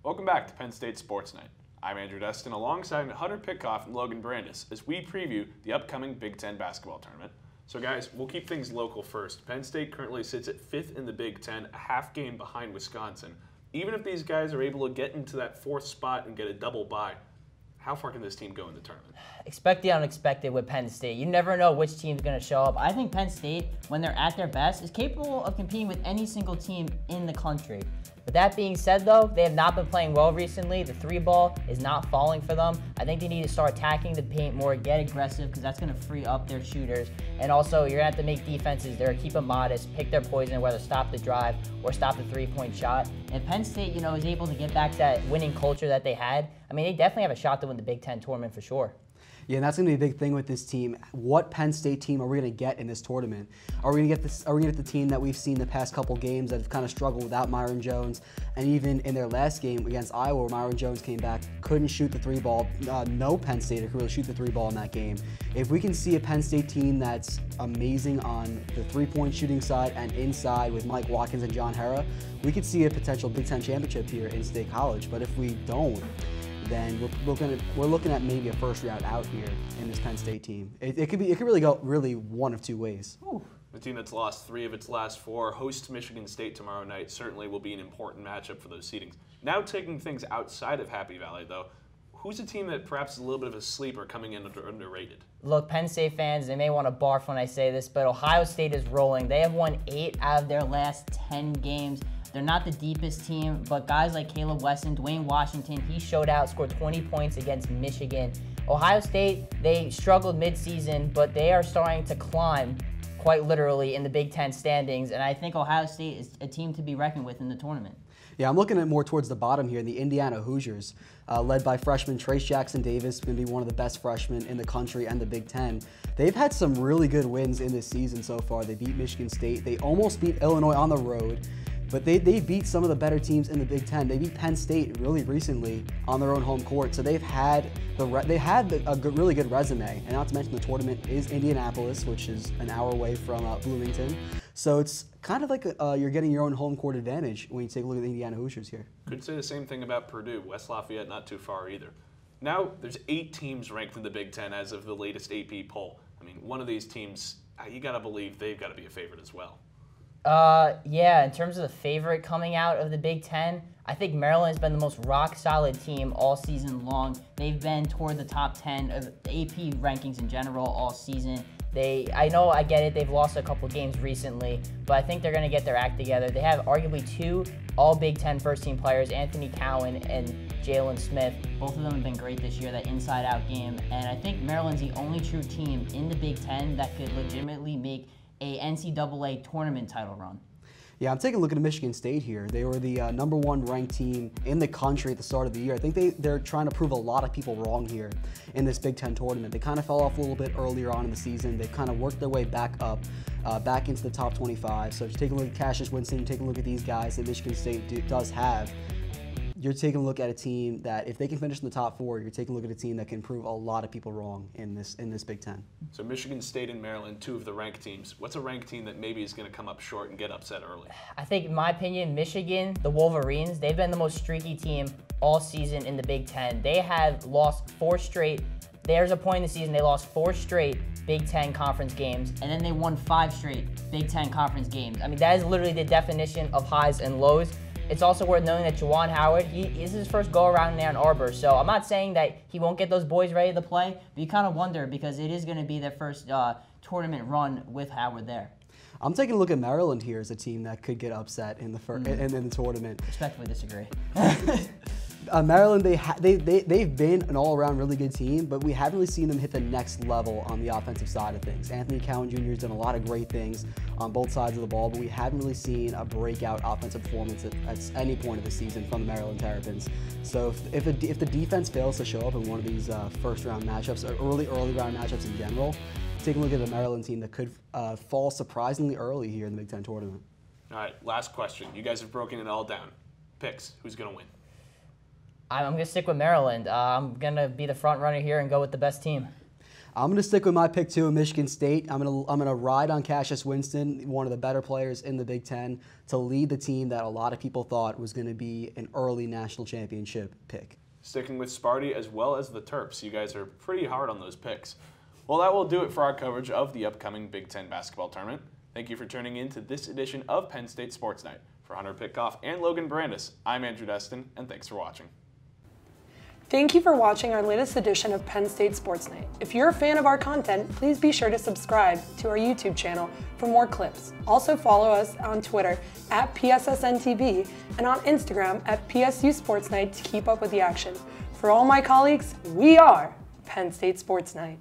Welcome back to Penn State Sports Night. I'm Andrew Destin alongside Hunter Pitcoff and Logan Bourandas as we preview the upcoming Big Ten basketball tournament. So guys, we'll keep things local first. Penn State currently sits at 5th in the Big Ten, a half game behind Wisconsin. Even if these guys are able to get into that 4th spot and get a double bye, how far can this team go in the tournament? Expect the unexpected with Penn State. You never know which team's going to show up. I think Penn State, when they're at their best, is capable of competing with any single team in the country. With that being said, though, they have not been playing well recently. The 3-ball is not falling for them. I think they need to start attacking the paint more, get aggressive, because that's going to free up their shooters. And also, you're going to have to make defenses there, keep them modest, pick their poison, whether stop the drive or stop the 3-point shot. And if Penn State, is able to get back to that winning culture that they had, I mean, they definitely have a shot to win the Big Ten tournament for sure. Yeah, and that's going to be a big thing with this team. What Penn State team are we going to get in this tournament? Are we going to get this? Are we going to get the team that we've seen the past couple games that have kind of struggled without Myron Jones, and even in their last game against Iowa, where Myron Jones came back, couldn't shoot the 3-ball. No Penn Stater could really shoot the 3-ball in that game. If we can see a Penn State team that's amazing on the 3-point shooting side and inside with Mike Watkins and John Herra, we could see a potential Big Ten championship here in State College. But if we don't, then we're looking at maybe a first round out here in this Penn State team. It could really go one of two ways. Ooh. The team that's lost 3 of its last 4 hosts Michigan State tomorrow night. Certainly will be an important matchup for those seedings. Now taking things outside of Happy Valley, though, who's a team that perhaps is a little bit of a sleeper coming in underrated? Look, Penn State fans, they may want to barf when I say this, but Ohio State is rolling. They have won 8 out of their last 10 games. They're not the deepest team, but guys like Caleb Wesson, Dwayne Washington, he showed out, scored 20 points against Michigan. Ohio State, they struggled midseason, but they are starting to climb quite literally in the Big Ten standings, and I think Ohio State is a team to be reckoned with in the tournament. Yeah, I'm looking at more towards the bottom here, the Indiana Hoosiers, led by freshman Trace Jackson Davis, going to be one of the best freshmen in the country and the Big Ten. They've had some really good wins in this season so far. They beat Michigan State. They almost beat Illinois on the road. But they beat some of the better teams in the Big Ten. They beat Penn State really recently on their own home court. So they've had a really good resume. And not to mention the tournament is Indianapolis, which is an hour away from Bloomington. So it's kind of like you're getting your own home court advantage when you take a look at the Indiana Hoosiers here. Could say the same thing about Purdue. West Lafayette not too far either. Now there's 8 teams ranked in the Big Ten as of the latest AP poll. I mean, one of these teams, you got to believe they've got to be a favorite as well. Yeah, in terms of the favorite coming out of the Big Ten, I think Maryland's been the most rock-solid team all season long. They've been toward the top 10 of the AP rankings in general all season. I get it, they've lost a couple games recently, but I think they're going to get their act together. They have arguably 2 all-Big Ten first-team players, Anthony Cowan and Jalen Smith. Both of them have been great this year, that inside-out game, and I think Maryland's the only true team in the Big Ten that could legitimately make a NCAA tournament title run. Yeah, I'm taking a look at Michigan State here. They were the #1 ranked team in the country at the start of the year. I think they're trying to prove a lot of people wrong here in this Big Ten tournament. They kind of fell off a little bit earlier on in the season. They've kind of worked their way back up, back into the top 25. So if you take a look at Cassius Winston, you take a look at these guys that Michigan State does have, you're taking a look at a team that, if they can finish in the top 4, you're taking a look at a team that can prove a lot of people wrong in this Big Ten. So Michigan State and Maryland, 2 of the ranked teams. What's a ranked team that maybe is going to come up short and get upset early? I think, in my opinion, Michigan, the Wolverines, they've been the most streaky team all season in the Big Ten. They have lost 4 straight. There's a point in the season they lost 4 straight Big Ten conference games, and then they won 5 straight Big Ten conference games. I mean, that is literally the definition of highs and lows. It's also worth knowing that Juwan Howard, he is his first go-around in Ann Arbor. So I'm not saying that he won't get those boys ready to play, but you kind of wonder because it is going to be their first tournament run with Howard there. I'm taking a look at Maryland here as a team that could get upset in the in the tournament. Respectfully disagree. Maryland, they've been an all-around really good team, but we haven't really seen them hit the next level on the offensive side of things. Anthony Cowan Jr. has done a lot of great things on both sides of the ball, but we haven't really seen a breakout offensive performance at any point of the season from the Maryland Terrapins. So if the defense fails to show up in one of these first-round matchups, or early round matchups in general, take a look at the Maryland team that could fall surprisingly early here in the Big Ten tournament. All right, last question. You guys have broken it all down. Picks. Who's going to win? I'm going to stick with Maryland. I'm going to be the front runner here and go with the best team. I'm gonna stick with my pick too, Michigan State. I'm gonna ride on Cassius Winston, one of the better players in the Big Ten, to lead the team that a lot of people thought was gonna be an early national championship pick. Sticking with Sparty as well as the Terps. You guys are pretty hard on those picks. Well, that will do it for our coverage of the upcoming Big Ten basketball tournament. Thank you for tuning in to this edition of Penn State Sports Night. For Hunter Pitcoff and Logan Bourandas, I'm Andrew Destin, and thanks for watching. Thank you for watching our latest edition of Penn State Sports Night. If you're a fan of our content, please be sure to subscribe to our YouTube channel for more clips. Also follow us on Twitter at PSSNTV and on Instagram at PSU Sports Night to keep up with the action. For all my colleagues, we are Penn State Sports Night.